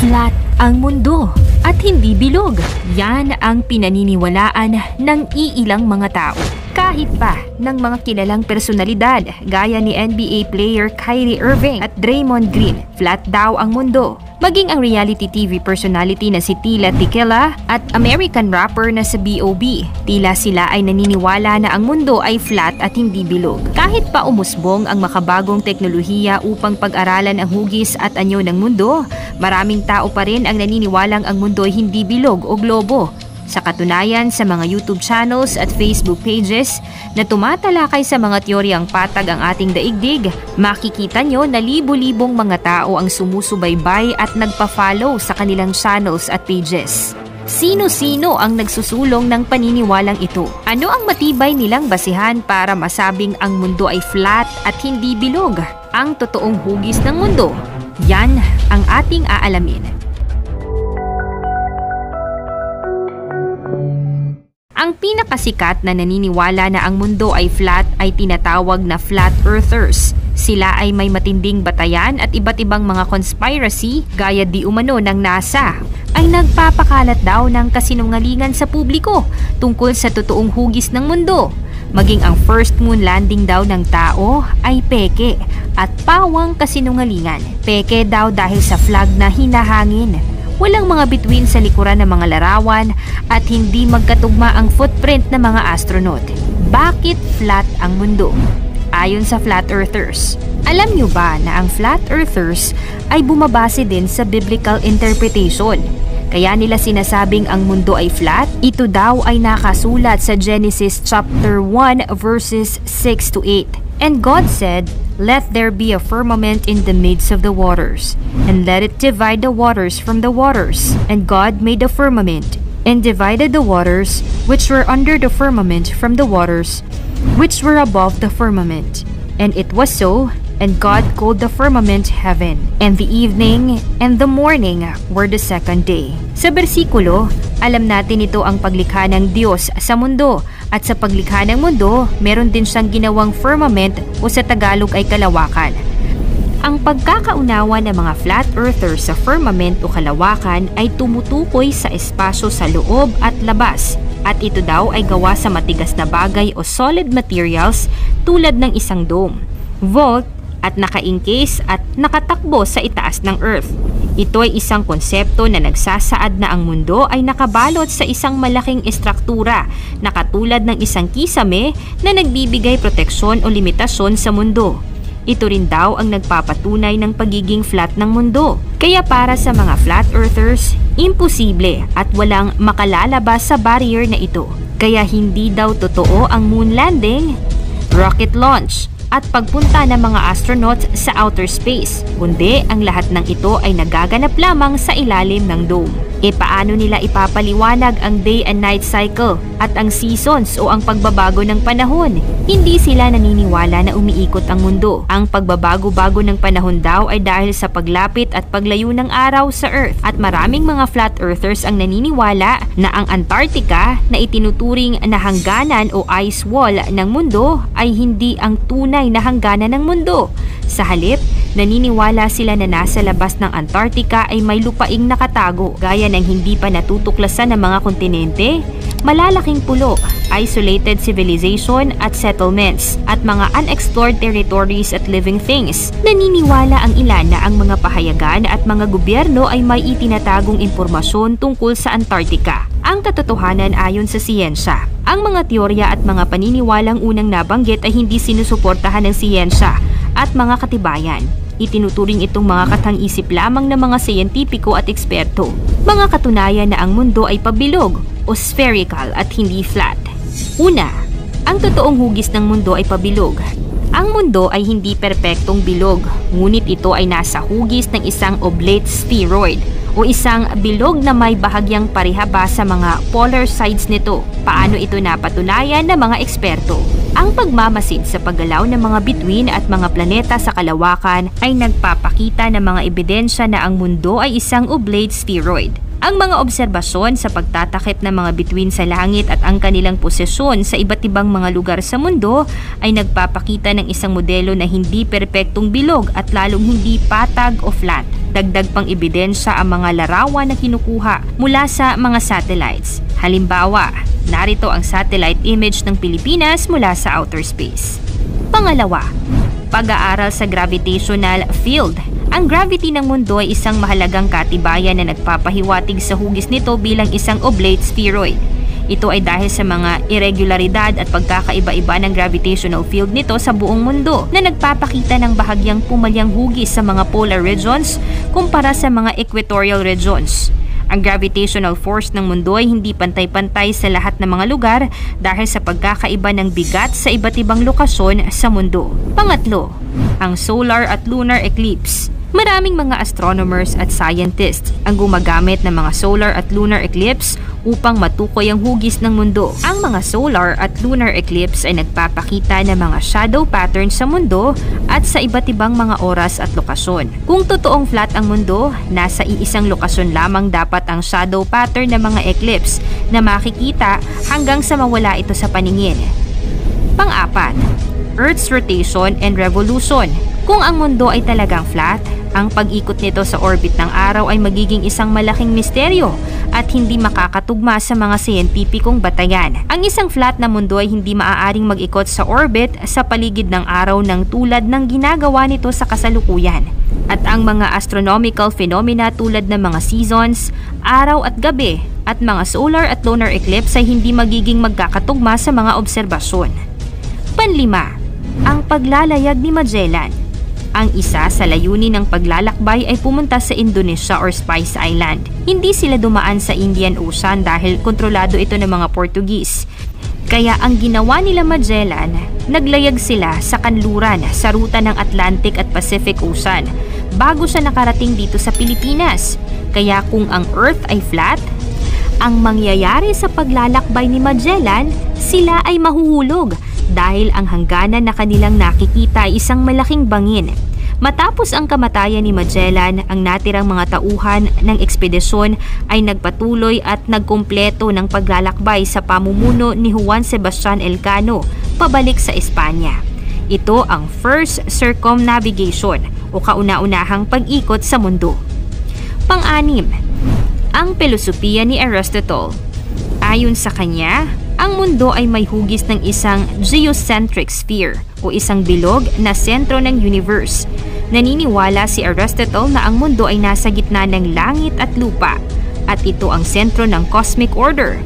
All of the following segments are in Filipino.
Flat ang mundo at hindi bilog. Yan ang pinaniniwalaan ng iilang mga tao. Kahit pa ng mga kilalang personalidad gaya ni NBA player Kyrie Irving at Draymond Green, flat daw ang mundo. Maging ang reality TV personality na si Tila Tequila at American rapper na sa B.O.B. Tila sila ay naniniwala na ang mundo ay flat at hindi bilog. Kahit pa umusbong ang makabagong teknolohiya upang pag-aralan ang hugis at anyo ng mundo, maraming tao pa rin ang naniniwalang ang mundo ay hindi bilog o globo. Sa katunayan, sa mga YouTube channels at Facebook pages na tumatalakay sa mga teoryang patag ang ating daigdig, makikita nyo na libo-libong mga tao ang sumusubaybay at nagpa-follow sa kanilang channels at pages. Sino-sino ang nagsusulong ng paniniwalang ito? Ano ang matibay nilang basihan para masabing ang mundo ay flat at hindi bilog? Ang totoong hugis ng mundo? Yan ang ating aalamin. Ang pinakasikat na naniniwala na ang mundo ay flat ay tinatawag na flat earthers. Sila ay may matinding batayan at iba't ibang mga conspiracy gaya di umano ng NASA ay nagpapakalat daw ng kasinungalingan sa publiko tungkol sa totoong hugis ng mundo. Maging ang first moon landing daw ng tao ay peke at pawang kasinungalingan. Peke daw dahil sa flag na hinahangin. Walang mga bituin sa likuran ng mga larawan at hindi magkatugma ang footprint ng mga astronaut. Bakit flat ang mundo? Ayon sa flat earthers, alam nyo ba na ang flat earthers ay bumabase din sa biblical interpretation? Kaya nila sinasabing ang mundo ay flat? Ito daw ay nakasulat sa Genesis chapter 1 verses 6 to 8. And God said, "Let there be a firmament in the midst of the waters, and let it divide the waters from the waters. And God made the firmament, and divided the waters which were under the firmament from the waters which were above the firmament. And it was so, and God called the firmament heaven. And the evening and the morning were the second day." Sa bersikulo, alam natin ito ang paglikha ng Diyos sa mundo. At sa paglikha ng mundo, meron din siyang ginawang firmament o sa Tagalog ay kalawakan. Ang pagkakaunawa ng mga flat earthers sa firmament o kalawakan ay tumutukoy sa espasyo sa loob at labas. At ito daw ay gawa sa matigas na bagay o solid materials tulad ng isang dome, vault, at naka-encase at nakatakbo sa itaas ng earth. Ito ay isang konsepto na nagsasaad na ang mundo ay nakabalot sa isang malaking estruktura na katulad ng isang kisame na nagbibigay proteksyon o limitasyon sa mundo. Ito rin daw ang nagpapatunay ng pagiging flat ng mundo. Kaya para sa mga flat earthers, imposible at walang makalalabas sa barrier na ito. Kaya hindi daw totoo ang moon landing, rocket launch, at pagpunta ng mga astronauts sa outer space, kundi ang lahat ng ito ay nagaganap lamang sa ilalim ng dome. Paano nila ipapaliwanag ang day and night cycle at ang seasons o ang pagbabago ng panahon? Hindi sila naniniwala na umiikot ang mundo. Ang pagbabago-bago ng panahon daw ay dahil sa paglapit at paglayo ng araw sa Earth. At maraming mga flat earthers ang naniniwala na ang Antarctica na itinuturing na hangganan o ice wall ng mundo ay hindi ang tunay na hangganan ng mundo. Sa halip, naniniwala sila na nasa labas ng Antarctica ay may lupaing nakatago gaya ng hindi pa natutuklasan ng mga kontinente, malalaking pulo, isolated civilization at settlements, at mga unexplored territories at living things. Naniniwala ang ilan na ang mga pahayagan at mga gobyerno ay may itinatagong impormasyon tungkol sa Antarctica. Ang katotohanan ayon sa siyensya. Ang mga teorya at mga paniniwalang unang nabanggit ay hindi sinusuportahan ng siyensya at mga katibayan. Itinuturing itong mga katang-isip lamang ng mga siyentipiko at eksperto. Mga katunayan na ang mundo ay pabilog o spherical at hindi flat. Una, ang totoong hugis ng mundo ay pabilog. Ang mundo ay hindi perpektong bilog, ngunit ito ay nasa hugis ng isang oblate spheroid o isang bilog na may bahagyang parehaba sa mga polar sides nito. Paano ito napatunayan ng mga eksperto? Ang pagmamasid sa paggalaw ng mga bituin at mga planeta sa kalawakan ay nagpapakita ng mga ebidensya na ang mundo ay isang oblate spheroid. Ang mga obserbasyon sa pagtatakip ng mga bituin sa langit at ang kanilang posisyon sa iba't ibang mga lugar sa mundo ay nagpapakita ng isang modelo na hindi perpektong bilog at lalong hindi patag o flat. Dagdag pang ebidensya ang mga larawan na kinukuha mula sa mga satellites. Halimbawa, narito ang satellite image ng Pilipinas mula sa outer space. Pangalawa, pag-aaral sa gravitational field. Ang gravity ng mundo ay isang mahalagang katibayan na nagpapahiwatig sa hugis nito bilang isang oblate spheroid. Ito ay dahil sa mga irregularidad at pagkakaiba-iba ng gravitational field nito sa buong mundo na nagpapakita ng bahagyang pumalyang hugis sa mga polar regions kumpara sa mga equatorial regions. Ang gravitational force ng mundo ay hindi pantay-pantay sa lahat ng mga lugar dahil sa pagkakaiba ng bigat sa iba't ibang lokasyon sa mundo. Pangatlo, ang solar at lunar eclipse. Maraming mga astronomers at scientists ang gumagamit ng mga solar at lunar eclipse upang matukoy ang hugis ng mundo. Ang mga solar at lunar eclipse ay nagpapakita ng mga shadow patterns sa mundo at sa iba't ibang mga oras at lokasyon. Kung totoong flat ang mundo, nasa iisang lokasyon lamang dapat ang shadow pattern ng mga eclipse na makikita hanggang sa mawala ito sa paningin. Pang-apat, Earth's rotation and revolution. Kung ang mundo ay talagang flat, ang pag-ikot nito sa orbit ng araw ay magiging isang malaking misteryo at hindi makakatugma sa mga siyentipikong batayan. Ang isang flat na mundo ay hindi maaaring mag-ikot sa orbit sa paligid ng araw ng tulad ng ginagawa nito sa kasalukuyan. At ang mga astronomical phenomena tulad ng mga seasons, araw at gabi, at mga solar at lunar eclipse ay hindi magiging magkakatugma sa mga obserbasyon. Panlima, ang paglalayag ni Magellan. Ang isa sa layunin ng paglalakbay ay pumunta sa Indonesia or Spice Island. Hindi sila dumaan sa Indian Ocean dahil kontrolado ito ng mga Portuguese. Kaya ang ginawa nila Magellan, naglayag sila sa kanluran sa ruta ng Atlantic at Pacific Ocean bago siya nakarating dito sa Pilipinas. Kaya kung ang Earth ay flat, ang mangyayari sa paglalakbay ni Magellan, sila ay mahuhulog dahil ang hangganan na kanilang nakikita ay isang malaking bangin. Matapos ang kamatayan ni Magellan, ang natirang mga tauhan ng ekspedisyon ay nagpatuloy at nagkumpleto ng paglalakbay sa pamumuno ni Juan Sebastian Elcano pabalik sa Espanya. Ito ang first circumnavigation o kauna-unahang pag-ikot sa mundo. Pang-anim, ang filosofiya ni Aristotle. Ayon sa kanya, ang mundo ay may hugis ng isang geocentric sphere o isang bilog na sentro ng universe. Naniniwala si Aristotle na ang mundo ay nasa gitna ng langit at lupa at ito ang sentro ng cosmic order.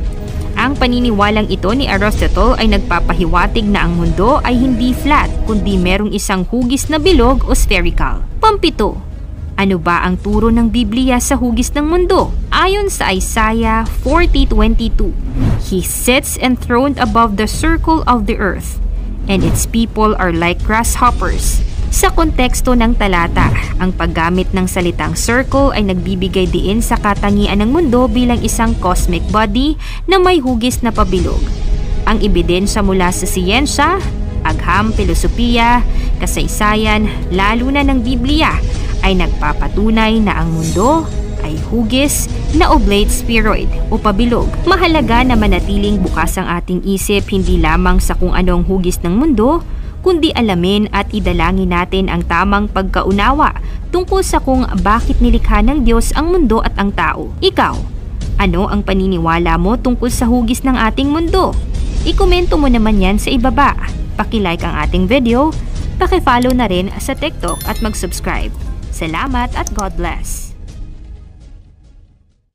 Ang paniniwalang ito ni Aristotle ay nagpapahiwatig na ang mundo ay hindi flat kundi merong isang hugis na bilog o spherical. Pampito, ano ba ang turo ng Biblia sa hugis ng mundo? Ayon sa Isaiah 40:22, He sits enthroned above the circle of the earth, and its people are like grasshoppers. Sa konteksto ng talata, ang paggamit ng salitang circle ay nagbibigay diin sa katangian ng mundo bilang isang cosmic body na may hugis na pabilog. Ang ebidensya mula sa siyensya, agham, filosofiya, kasaysayan, lalo na ng Biblia, ay nagpapatunay na ang mundo ay hugis na oblate spheroid o pabilog. Mahalaga na manatiling bukas ang ating isip hindi lamang sa kung ano ang hugis ng mundo, kundi alamin at idalangin natin ang tamang pagkaunawa tungkol sa kung bakit nilikha ng Diyos ang mundo at ang tao. Ikaw, ano ang paniniwala mo tungkol sa hugis ng ating mundo? Ikomento mo naman yan sa ibaba. Paki-like ang ating video, paki-follow na rin sa TikTok at mag-subscribe. Salamat at God bless!